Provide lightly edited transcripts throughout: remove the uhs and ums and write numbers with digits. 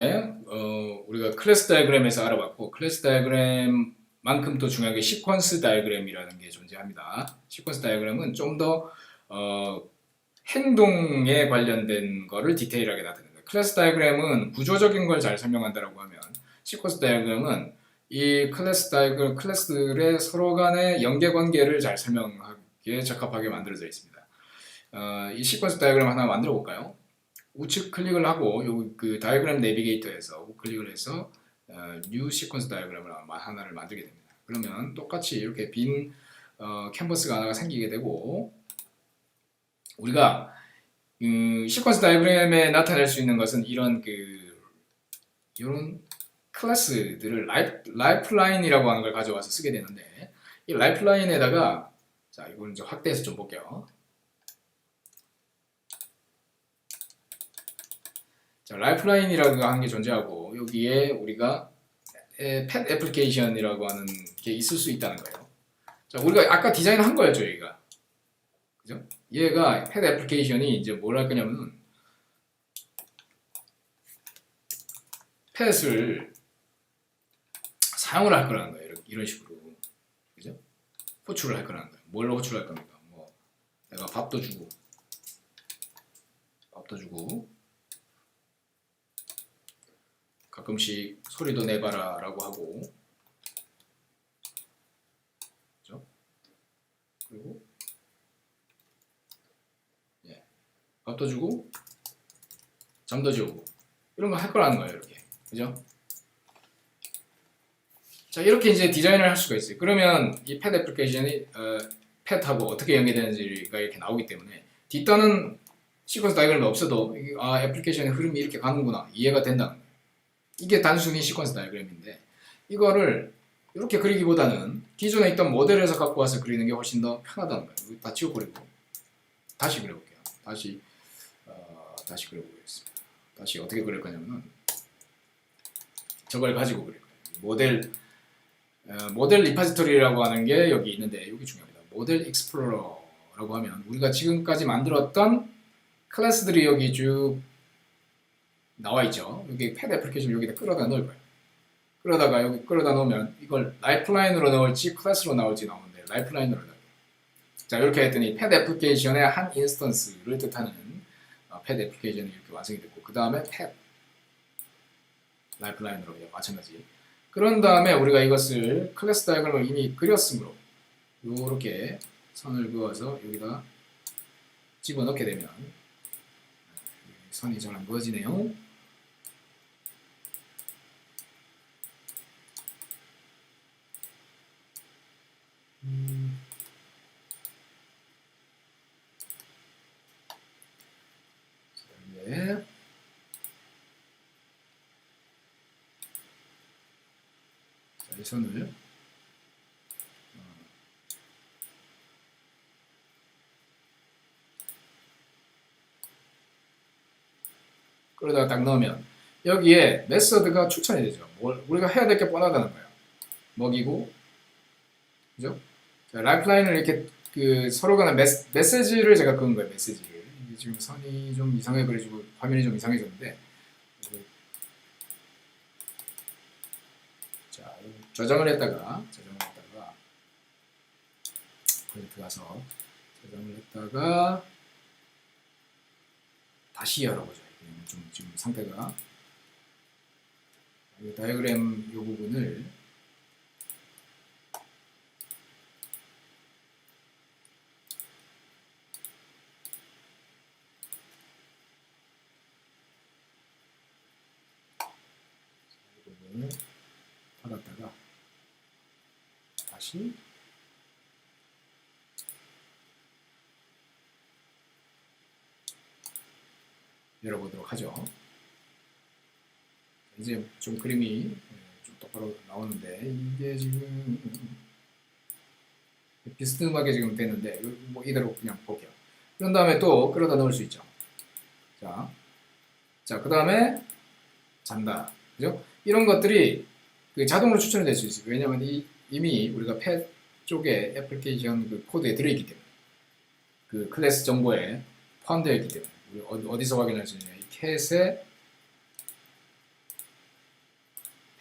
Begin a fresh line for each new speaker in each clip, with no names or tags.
우리가 클래스 다이어그램에서 알아봤고, 클래스 다이어그램만큼 또 중요한 게 시퀀스 다이어그램이라는 게 존재합니다. 시퀀스 다이어그램은 좀 더 행동에 관련된 거를 디테일하게 나타낸다. 클래스 다이어그램은 구조적인 걸 잘 설명한다라고 하면, 시퀀스 다이어그램은 이 클래스들의 서로 간의 연계 관계를 잘 설명하기에 적합하게 만들어져 있습니다. 이 시퀀스 다이어그램 하나 만들어 볼까요? 우측 클릭을 하고 그 다이어그램 내비게이터에서 클릭을 해서 뉴 시퀀스 다이어그램을 하나를 만들게 됩니다. 그러면 똑같이 이렇게 빈 캔버스가 하나가 생기게 되고, 우리가 시퀀스 다이어그램에 나타낼 수 있는 것은 이런 클래스들을 라이프라인이라고 하는 걸 가져와서 쓰게 되는데, 이 라이프라인에다가, 자, 이걸 이제 확대해서 좀 볼게요. 자, 라이프라인이라고 하는 게 존재하고, 여기에 우리가 팻 애플리케이션이라고 하는 게 있을 수 있다는 거예요. 자, 우리가 아까 디자인을 한 거였죠, 여기가. 그죠? 얘가 팻 애플리케이션이 이제 뭘 할 거냐면, 팻을 사용을 할 거라는 거예요. 이런 식으로. 그죠? 호출을 할 거라는 거예요. 뭘로 호출할 겁니까? 뭐, 내가 밥도 주고, 가끔씩 소리도 내봐라 라고 하고, 그죠? 그리고 밥도 주고 잠도 재우고 이런 거 할 거라는 거예요. 이렇게, 그죠? 자, 이렇게 이제 디자인을 할 수가 있어요. 그러면 이 팻 애플리케이션이 팻하고 어떻게 연계되는지가 이렇게 나오기 때문에 뒷단은 시퀀스 다이어그램이 없어도 애플리케이션의 흐름이 이렇게 가는구나, 이해가 된다는 거예요. 이게 단순히 시퀀스 다이어그램인데, 이거를 이렇게 그리기보다는 기존에 있던 모델에서 갖고 와서 그리는 게 훨씬 더 편하다는 거예요. 다 지워버리고 다시 그려볼게요. 다시 그려보겠습니다. 다시 어떻게 그릴 거냐면, 저걸 가지고 그릴 거예요. 모델 리파지토리라고 하는 게 여기 있는데, 여기 중요합니다. 모델 익스플로러라고 하면 우리가 지금까지 만들었던 클래스들이 여기 쭉 나와 있죠. 여기 팻 애플리케이션 여기다 끌어다 넣을 거예요. 그러다가 여기 끌어다 놓으면 이걸 라이프라인으로 넣을지 클래스로 나올지 나오는데, 라이프라인으로 넣어요. 자, 이렇게 했더니 팻 애플리케이션의 한 인스턴스를 뜻하는 팻 애플리케이션이 이렇게 완성이 됐고, 그 다음에 팻 라이프라인으로 마찬가지. 그런 다음에 우리가 이것을 클래스 다이어그램을 이미 그렸으므로 이렇게 선을 그어서 여기다 집어넣게 되면 선이 잘 안 그어지네요. 네. 자, 이 선을 그러다가 딱 넣으면 여기에 메서드가 추천이 되죠. 우리가 해야 될 게 뻔하다는 거예요. 먹이고, 그죠? 자, 라이프라인을 이렇게 서로 간의 메시지를 제가 그은 거예요. 메시지를. 이게 지금 선이 좀 이상해 그래가지고 화면이 좀 이상해졌는데, 자, 저장을 했다가 프로젝트 가서 저장을 했다가 다시 열어보죠. 좀 지금 상태가, 이 다이어그램 이 부분을 닫았다가 다시 열어보도록 하죠. 이제 좀 그림이 좀 똑바로 나오는데, 이게 지금 비스듬하게 지금 됐는데, 뭐 이대로 그냥 볼게요. 그런 다음에 또 끌어다 넣을 수 있죠. 자, 그 다음에 잔다, 그죠? 이런 것들이 자동으로 추천이 될 수 있어요. 왜냐하면 이미 우리가 팻 쪽에 애플리케이션 코드에 들어있기 때문에, 클래스 정보에 포함되어 있기 때문에, 우리 어디서 확인할 수 있냐, 이 캣의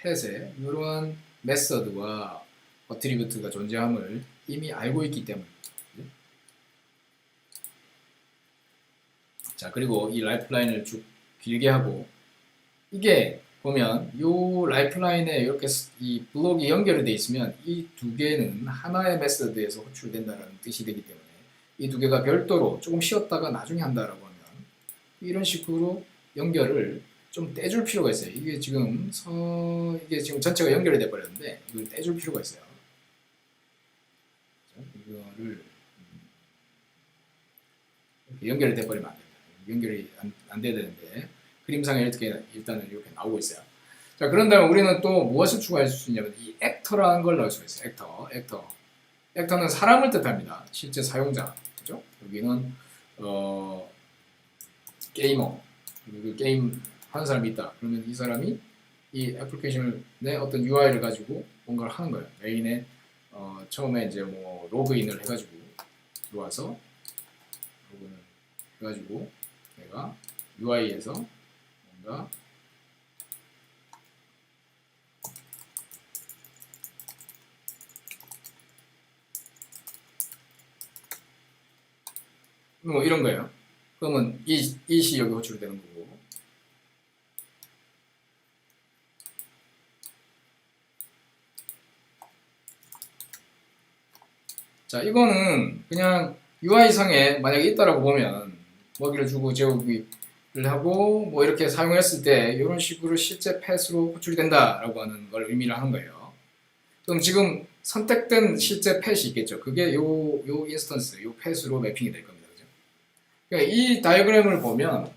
펫에 이러한 메서드와 어트리뷰트가 존재함을 이미 알고 있기 때문에. 자, 그리고 이 라이프라인을 쭉 길게 하고, 이게 보면 이 라이프라인에 이렇게 이 블록이 연결이 되어 있으면 이 두 개는 하나의 메서드에서 호출된다는 뜻이 되기 때문에 이 두 개가 별도로 조금 쉬었다가 나중에 한다라고 하면 이런 식으로 연결을 좀 떼줄 필요가 있어요. 이게 지금 전체가 연결이 돼 버렸는데 이걸 떼줄 필요가 있어요. 이거를 연결이 돼 버리면 안 됩니다. 연결이 안 돼야 되는데 그림상에 이렇게 일단은 이렇게 나오고 있어요. 자, 그런 다음에 우리는 또 무엇을 추가할 수 있냐면 이 액터라는 걸 넣을 수가 있어요. 액터는 사람을 뜻합니다. 실제 사용자. 그죠? 여기는 게이머. 그 게임 하는 사람이 있다. 그러면 이 사람이 이 애플리케이션의 어떤 UI를 가지고 뭔가를 하는 거예요. 메인에 처음에 이제 뭐 로그인을 해가지고 들어와서 로그인을 해가지고 내가 UI에서 뭔가 뭐 이런 거예요. 그러면 이 여기 호출되는 거고. 자, 이거는 그냥 UI상에 만약에 있다라고 보면 먹이를 주고 재우기를 하고 뭐 이렇게 사용했을 때 이런 식으로 실제 펫으로 호출이 된다라고 하는 걸 의미를 하는 거예요. 그럼 지금 선택된 실제 펫이 있겠죠. 그게 요 인스턴스, 요 펫으로 매핑이 될 겁니다. 그죠? 그러니까 이 다이어그램을 보면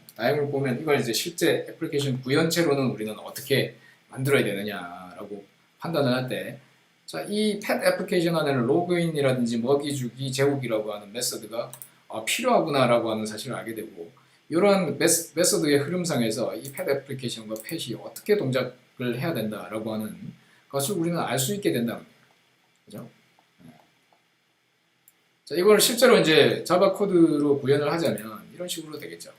이걸 이제 실제 애플리케이션 구현체로는 우리는 어떻게 만들어야 되느냐라고 판단을 할 때, 자, 이 펫 애플리케이션 안에는 로그인이라든지 먹이주기, 재우기라고 하는 메서드가 필요하구나라고 하는 사실을 알게 되고, 이러한 메서드의 흐름상에서 이 펫 애플리케이션과 펫이 어떻게 동작을 해야 된다라고 하는 것을 우리는 알 수 있게 된다는 거예요. 그죠? 자, 이걸 실제로 이제 자바 코드로 구현을 하자면 이런 식으로 되겠죠.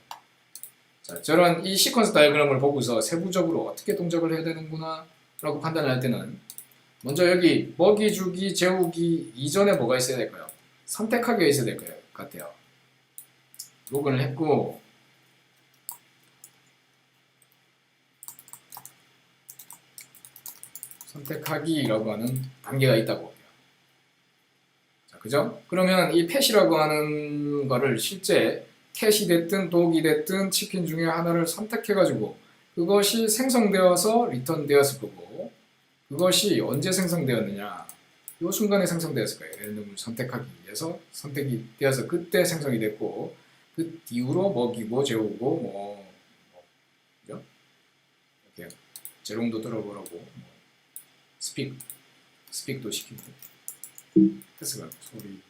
자, 저런 이 시퀀스 다이어그램을 보고서 세부적으로 어떻게 동작을 해야 되는구나 라고 판단을 할 때는 먼저 여기 먹이 주기, 재우기 이전에 뭐가 있어야 될까요? 선택하기가 있어야 될 것 같아요. 로그인을 했고 선택하기라고 하는 단계가 있다고 해요. 자, 그죠? 그러면 이 펫이라고 하는 거를 실제 캣이 됐든 독이 됐든 치킨 중에 하나를 선택해가지고 그것이 생성되어서 리턴되었을 거고, 그것이 언제 생성되었느냐, 이 순간에 생성되었을 거예요. 예를 들면 선택하기 위해서 선택이 되어서 그때 생성이 됐고, 그 이후로 먹이고 재우고 그죠? 이렇게 재롱도 들어보라고 스픽도 시키고 패스가 소리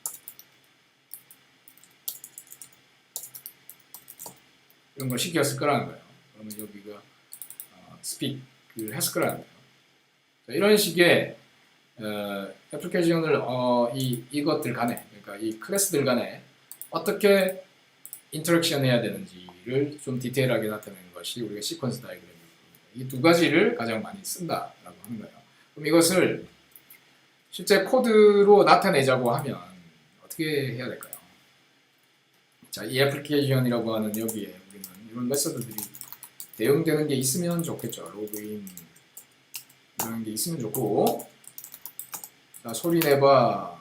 이런 걸 시켰을 거라는 거예요. 그러면 여기가 스픽을 했을 거라는 거예요. 자, 이런 식의 애플리케이션을 이것들 간에, 그러니까 이 클래스들 간에 어떻게 인터랙션 해야 되는지를 좀 디테일하게 나타내는 것이 우리가 시퀀스 다이어그램입니다. 이 두 가지를 가장 많이 쓴다라고 하는 거예요. 그럼 이것을 실제 코드로 나타내자고 하면 어떻게 해야 될까요? 자, 이 애플리케이션이라고 하는 여기에 우리는 이런 메서드들이 대응되는 게 있으면 좋겠죠. 로그인 이런 게 있으면 좋고, 자, 소리 내봐.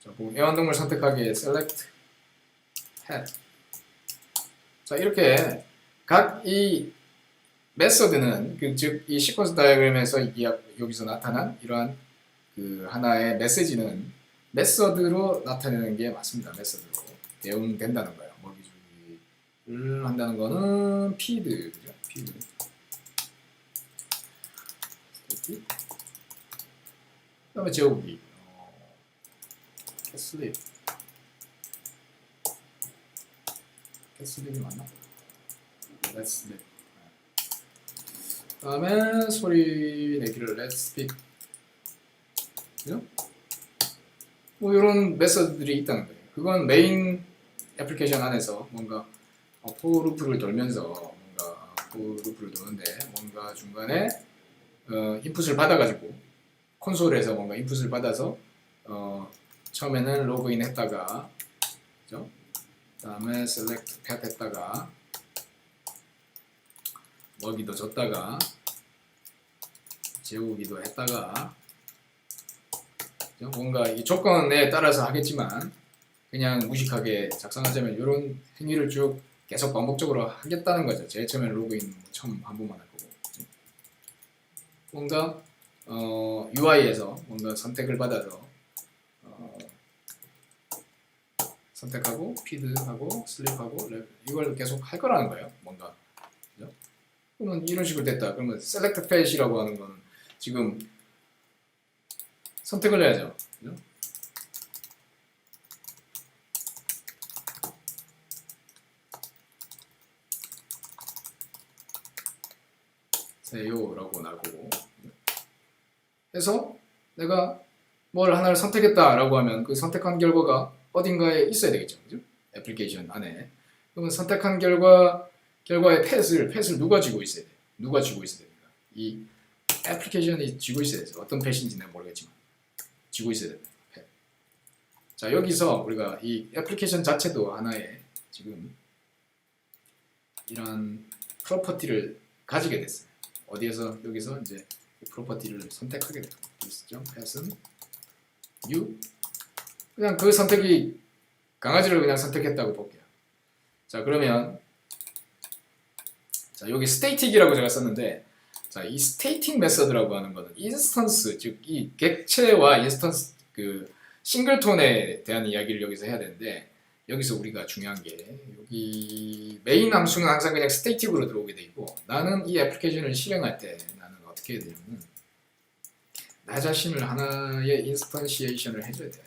자, 애완동물 선택하기에 select pet. 자, 이렇게 각 이 메서드는 즉 이 시퀀스 다이어그램에서 여기서 나타난 이러한 그 하나의 메시지는 메서드로 나타내는 게 맞습니다. 메서드로 대응된다는 거예요. 먹이주기를 한다는 거는 feed, 그죠? feed. 그 다음에 재우기. sleep이 맞나? let's sleep. 그 다음에 소리 내기를 let's speak. 그죠? 뭐 이런 메서드들이 있다는 거예요. 그건 메인 애플리케이션 안에서 뭔가 for 루프를 돌면서 뭔가 for 루프를 도는데 뭔가 중간에 인풋을 받아가지고 콘솔에서 뭔가 인풋을 받아서 처음에는 로그인 했다가, 그죠? 그다음에 select path 했다가 먹이도 줬다가 재우기도 했다가, 그죠? 뭔가 이 조건에 따라서 하겠지만 그냥 무식하게 작성하자면 이런 행위를 쭉 계속 반복적으로 하겠다는 거죠. 제일 처음에 로그인 처음 한 번만 할 거고, 뭔가 UI에서 뭔가 선택을 받아서 선택하고 피드하고 슬립하고 이걸 계속 할 거라는 거예요. 뭔가, 그죠? 그러면 이런 식으로 됐다. 그러면 select path이라고 하는 거는 지금 선택을 해야죠. 그죠? 세요라고 나오고, 해서 내가 뭘 하나를 선택했다라고 하면 그 선택한 결과가 어딘가에 있어야 되겠죠, 그죠? 애플리케이션 안에. 그러면 선택한 결과의 펫을 누가 쥐고 있어야 돼? 누가 쥐고 있어야 됩니까? 이 애플리케이션이 쥐고 있어야 돼요. 어떤 펫인지는 모르겠지만 쥐고 있어야 됩니다. 펫. 자, 여기서 우리가 이 애플리케이션 자체도 하나의 지금 이런 프로퍼티를 가지게 됐어요. 어디에서? 여기서 이제 프로퍼티를 선택하게 됐죠. 펫은 U. 그냥 그 선택이 강아지를 그냥 선택했다고 볼게요. 자, 그러면 자, 여기 static이라고 제가 썼는데, 자, 이 static 메서드라고 하는 거는 인스턴스, 즉 이 객체와 인스턴스 그 싱글톤에 대한 이야기를 여기서 해야 되는데, 여기서 우리가 중요한 게 여기 메인 함수는 항상 그냥 static으로 들어오게 돼 있고, 나는 이 애플리케이션을 실행할 때 나는 어떻게 해야 되냐면 나 자신을 하나의 인스턴시에이션을 해줘야 돼요.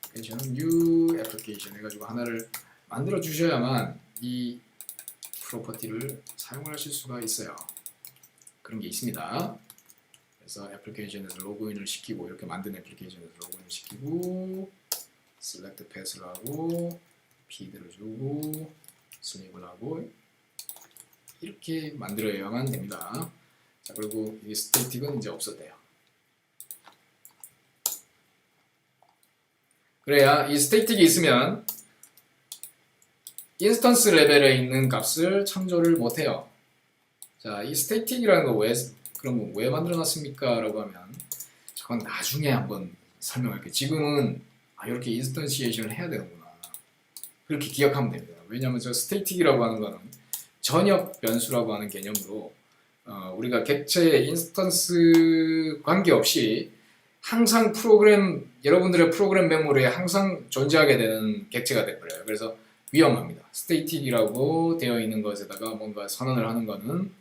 애플리케이션은 new 애플리케이션 해가지고 하나를 만들어 주셔야만 이 프로퍼티를 사용하실 수가 있어요. 그런 게 있습니다. 그래서 애플리케이션에서 로그인을 시키고, 이렇게 만든 애플리케이션에서 로그인을 시키고 select path를 하고 feed를 주고 슬립을 하고 이렇게 만들어야만 됩니다. 자, 그리고 이 static은 이제 없어도 돼요. 그래야 이 static이 있으면 인스턴스 레벨에 있는 값을 참조를 못해요. 자, 이 static이라는 거 그럼 왜 만들어놨습니까? 라고 하면 저건 나중에 한번 설명할게요. 지금은 이렇게 인스턴시에이션을 해야 되는구나. 그렇게 기억하면 됩니다. 왜냐하면 저 static이라고 하는 거는 전역 변수라고 하는 개념으로 우리가 객체의 인스턴스 관계없이 항상 여러분들의 프로그램 메모리에 항상 존재하게 되는 객체가 돼버려요. 그래서 위험합니다. static이라고 되어 있는 것에다가 뭔가 선언을 하는 거는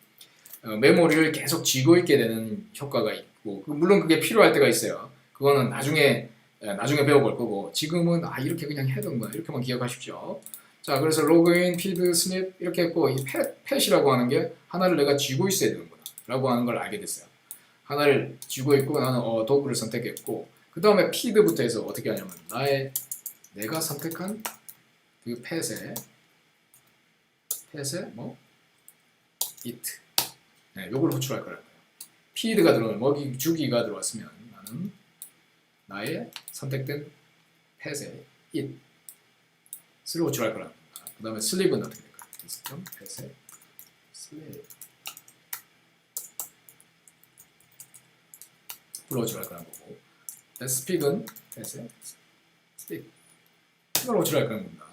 메모리를 계속 쥐고 있게 되는 효과가 있고, 물론 그게 필요할 때가 있어요. 그거는 나중에 배워볼 거고, 지금은 이렇게 그냥 해둔구나, 이렇게만 기억하십시오. 자, 그래서 로그인, 피드, 스냅 이렇게 했고, 이 펫이라고 하는 게 하나를 내가 쥐고 있어야 되는구나 라고 하는 걸 알게 됐어요. 하나를 쥐고 있고 나는 도구를 선택했고, 그 다음에 피드부터 해서 어떻게 하냐면 내가 선택한 그 펫에 뭐 it 요걸 호출할 거라고요. 피드가 들어오면 주기가 들어왔으면 나는 나의 선택된 펫에 it를 호출할 거라고 합니다. 그 다음에 슬립은 어떻게 될까요? 시스템 펫에 슬립 호출할 거라는 거고, 스픽은 펫에 스픽 이걸 호출할 거라는 겁니다.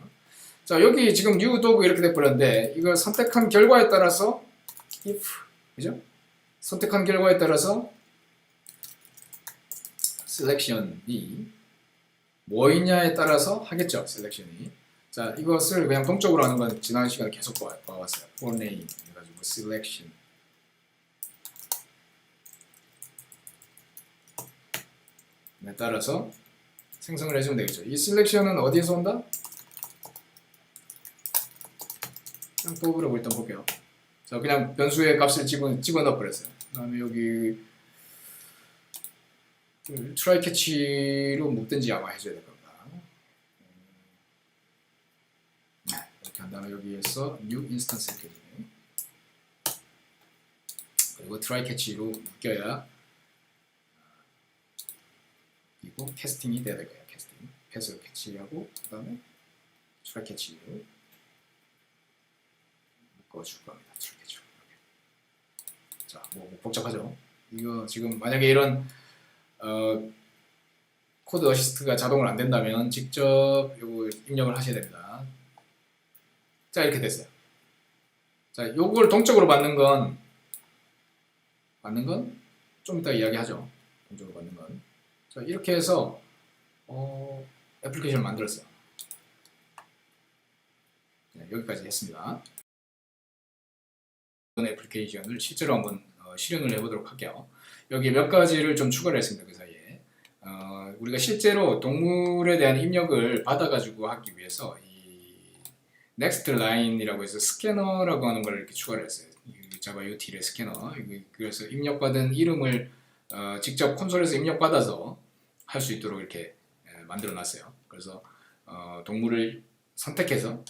자, 여기 지금 new 도구 이렇게 돼버렸는데, 이걸 선택한 결과에 따라서 if, 그죠? 선택한 결과에 따라서 selection이 뭐있냐에 따라서 하겠죠. selection이. 자, 이것을 그냥 동적으로 하는 건 지난 시간에 계속 봐왔어요. for name 해가지고 selection 에 따라서 생성을 해주면 되겠죠. 이 selection은 어디에서 온다? 그냥 도구라고 일단 볼게요. 자, 그냥 변수의 값을 집어넣어 버렸어요. 그 다음에 여기 try catch로 묶든지 아마 해줘야 될 겁니다. 이렇게 한 다음에 여기에서 new instance 이렇게 되네. 이거 트라이 캐치로 묶여야 그리고 캐스팅이 돼야 될 거예요. 캐스팅. 패스 캐치하고 그 다음에 트라이 캐치로 묶어줄 겁니다. 트라이 캐치로. 자, 뭐 복잡하죠? 이거 지금 만약에 이런 코드 어시스트가 자동으로 안 된다면 직접 요거 입력을 하셔야 됩니다. 자, 이렇게 됐어요. 자, 요걸 동적으로 받는 건 좀 이따 이야기하죠. 동적으로 받는 건. 자, 이렇게 해서 애플리케이션을 만들었어요. 네, 여기까지 했습니다. 애플리케이션을 실제로 한번 실행을 해보도록 할게요. 여기 몇 가지를 좀 추가를 했습니다. 그 사이에 우리가 실제로 동물에 대한 입력을 받아가지고 하기 위해서 이 next line이라고 해서 스캐너라고 하는 걸 이렇게 추가를 했어요. 자바 util의 스캐너. 그래서 입력받은 이름을 직접 콘솔에서 입력받아서 할 수 있도록 이렇게 만들어 놨어요. 그래서 동물을 선택해서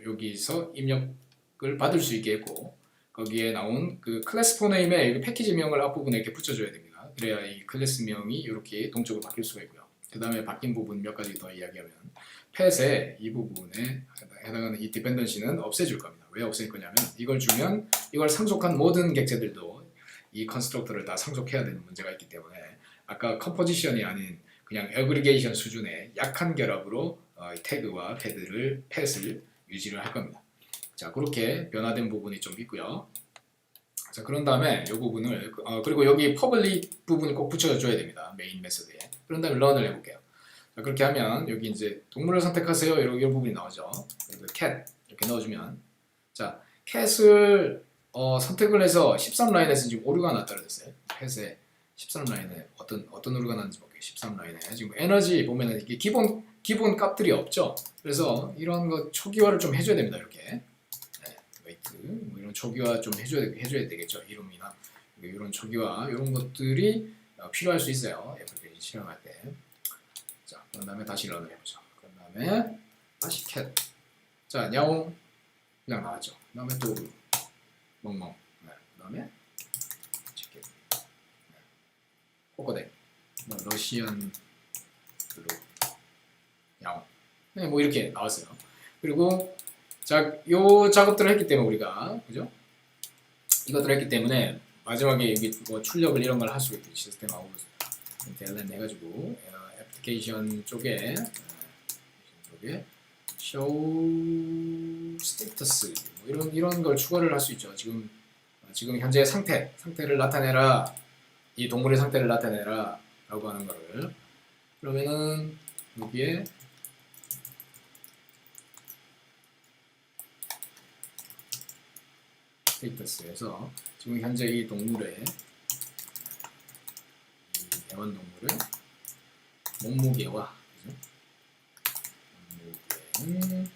여기서 입력을 받을 수 있게 했고, 거기에 나온 그 클래스 포네임의 패키지명을 앞부분에 이렇게 붙여줘야 됩니다. 그래야 이 클래스명이 이렇게 동적으로 바뀔 수가 있고요. 그 다음에 바뀐 부분 몇 가지 더 이야기하면 펫의 이 부분에 해당하는 이 디펜던시는 없애줄 겁니다. 왜 없앨 거냐면 이걸 주면 이걸 상속한 모든 객체들도 이 컨스트럭터를 다 상속해야 되는 문제가 있기 때문에 아까 컴포지션이 아닌 그냥 애그리게이션 수준의 약한 결합으로 태그와 펫을 유지를 할 겁니다. 자, 그렇게 변화된 부분이 좀 있고요. 자, 그런 다음에 이 부분을 그리고 여기 퍼블릭 부분을 꼭 붙여줘야 됩니다. 메인 메소드에. 그런 다음에 런을 해볼게요. 자, 그렇게 하면 여기 이제 동물을 선택하세요. 이런 부분이 나오죠. cat 이렇게 넣어주면 자, cat을 선택을 해서 13라인에서 지금 오류가 하나 떨어졌어요. cat의 13라인에 어떤 오류가 났는지 볼게요. 13라인에 지금 에너지 보면은 이게 기본 값들이 없죠. 그래서 이런 거 초기화를 좀 해줘야 됩니다. 이렇게. 뭐 이런 초기화 좀 해줘야 되겠죠. 이름이나 이런 초기화 이런 것들이 필요할 수 있어요. 애플리케이션 실행할 때. 자, 그런 다음에 다시 런을 해보죠. 그런 다음에 다시 cat. 자, 야옹 그냥 나왔죠. 그 다음에 또 멍멍. 네, 그 다음에 치킨. 네. 코코댁. 뭐 러시안 블루. 야옹. 네, 뭐 이렇게 나왔어요. 그리고 자, 요 작업들을 했기 때문에 우리가 그죠? 이것들을 했기 때문에 마지막에 여기 뭐 출력을 이런 걸 할 수가 있죠. 시스템 아웃 델렌 해가지고 애플리케이션 쪽에 show status 뭐 이런 걸 추가를 할 수 있죠. 지금 현재 상태를 나타내라, 이 동물의 상태를 나타내라라고 하는 거를. 그러면은 여기에 스테이터스에서 지금 현재 이 동물의 이 애완동물의 몸무게와 그죠? 몸무게는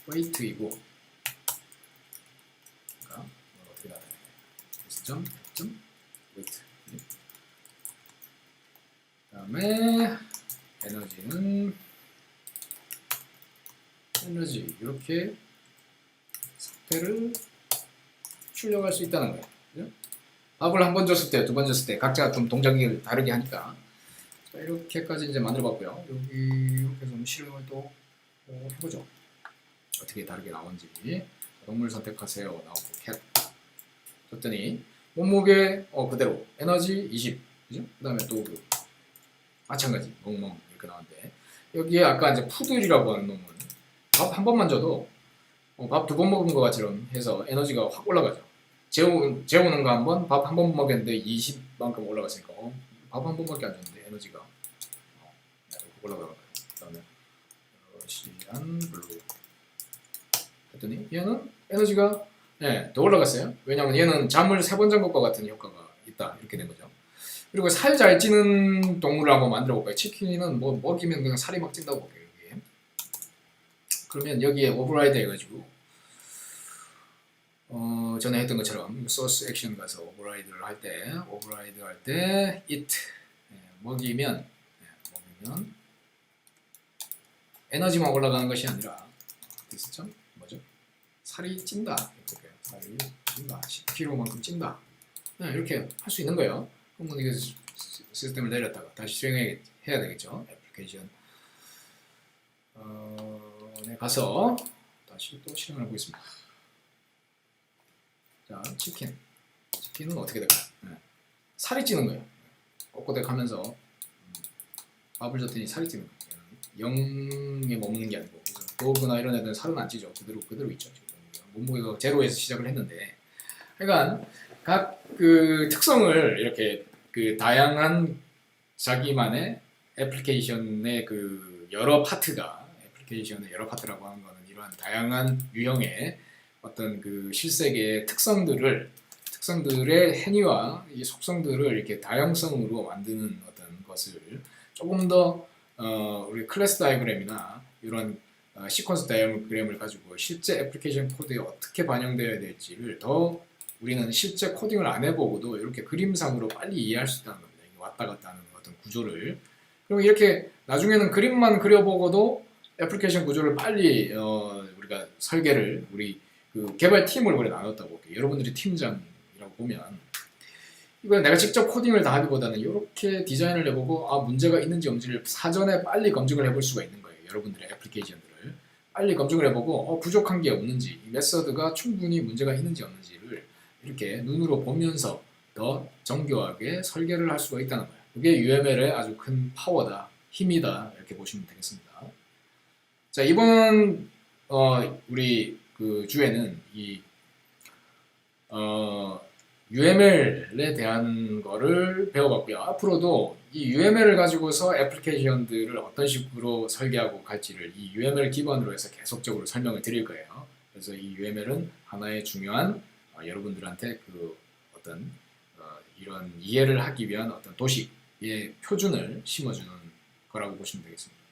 웨이트이고 그러니까 어떻게 나타내요? 시점, 웨이트. 그 다음에 에너지 이렇게 상태를 출력할 수 있다는 거예요. 그죠? 밥을 한 번 줬을 때, 두 번 줬을 때 각자 좀 동작을 다르게 하니까 자, 이렇게까지 이제 만들어봤고요. 여기 이렇게 해서 실행을 또 해보죠. 어떻게 다르게 나오는지. 동물 선택하세요. 나오고 캣 줬더니 몸무게 그대로 에너지 20. 그죠? 그 다음에 또 마찬가지 멍멍 이렇게 나오는데 여기에 아까 이제 푸들이라고 하는 놈은 밥 한 번만 줘도 밥 두 번 먹은 것처럼 해서 에너지가 확 올라가죠. 재우는 거 한 번, 밥 한 번 먹였는데 20만큼 올라갔으니까 밥 한 번밖에 안 줬는데 에너지가 올라가요. 그 다음에 러시안 블루 했더니 얘는 에너지가 더 올라갔어요. 왜냐면 얘는 잠을 3번 잔 것과 같은 효과가 있다 이렇게 된 거죠. 그리고 살 잘 찌는 동물을 한번 만들어 볼까요? 치킨은 뭐 먹이면 그냥 살이 막 찐다고 볼게요. 여기에. 그러면 여기에 오버라이드 해가지고 전에 했던 것처럼 소스 액션 가서 오버라이드를 할 때 eat 먹이면 에너지만 올라가는 것이 아니라 됐었죠? 뭐죠? 살이 찐다. 이렇게 살이 찐다. 10kg만큼 찐다. 네, 이렇게 할 수 있는 거예요. 그러면 이게 시스템을 내렸다가 다시 실행해야 되겠죠. 애플리케이션 네, 가서 다시 또 실행을 해보겠습니다. 자, 치킨은 어떻게 될까요? 네. 살이 찌는 거예요. 꼬꼬댁 하면서 밥을 줬더니 살이 찌는 거예요. 0에 머무는 게 아니고 도그나 이런 애들은 살은 안 찌죠. 그대로 있죠. 몸무게가 제로에서 시작을 했는데, 그러니까 각 그 특성을 이렇게 그 다양한 자기만의 애플리케이션의 그 여러 파트가, 애플리케이션의 여러 파트라고 하는 거는 이러한 다양한 유형의 어떤 그 실sek의 특성들의 행위와 이 속성들을 이렇게 다양성으로 만드는 어떤 것을 조금 더 우리 클래스 다이어그램이나 이런 시퀀스 다이어그램을 가지고 실제 애플리케이션 코드에 어떻게 반영되어야 될지를 더 우리는 실제 코딩을 안 해보고도 이렇게 그림상으로 빨리 이해할 수 있다는 겁니다. 왔다 갔다 하는 어떤 구조를. 그리고 이렇게 나중에는 그림만 그려보고도 애플리케이션 구조를 빨리 우리가 설계를, 우리 그 개발팀을 우리 나눴다고 볼게요. 여러분들이 팀장이라고 보면 이걸 내가 직접 코딩을 다 하기보다는 이렇게 디자인을 해보고 문제가 있는지 없는지를 사전에 빨리 검증을 해볼 수가 있는 거예요. 여러분들의 애플리케이션들을 빨리 검증을 해보고 부족한 게 없는지, 이 메서드가 충분히 문제가 있는지 없는지를 이렇게 눈으로 보면서 더 정교하게 설계를 할 수가 있다는 거예요. 그게 UML의 아주 큰 파워다, 힘이다, 이렇게 보시면 되겠습니다. 자, 이번 우리 그 주에는 이 UML에 대한 거를 배워봤고요. 앞으로도 이 UML을 가지고서 애플리케이션들을 어떤 식으로 설계하고 갈지를 이 UML 기반으로 해서 계속적으로 설명을 드릴 거예요. 그래서 이 UML은 하나의 중요한 여러분들한테 그 어떤 이런 이해를 하기 위한 어떤 도식의 표준을 심어주는 거라고 보시면 되겠습니다.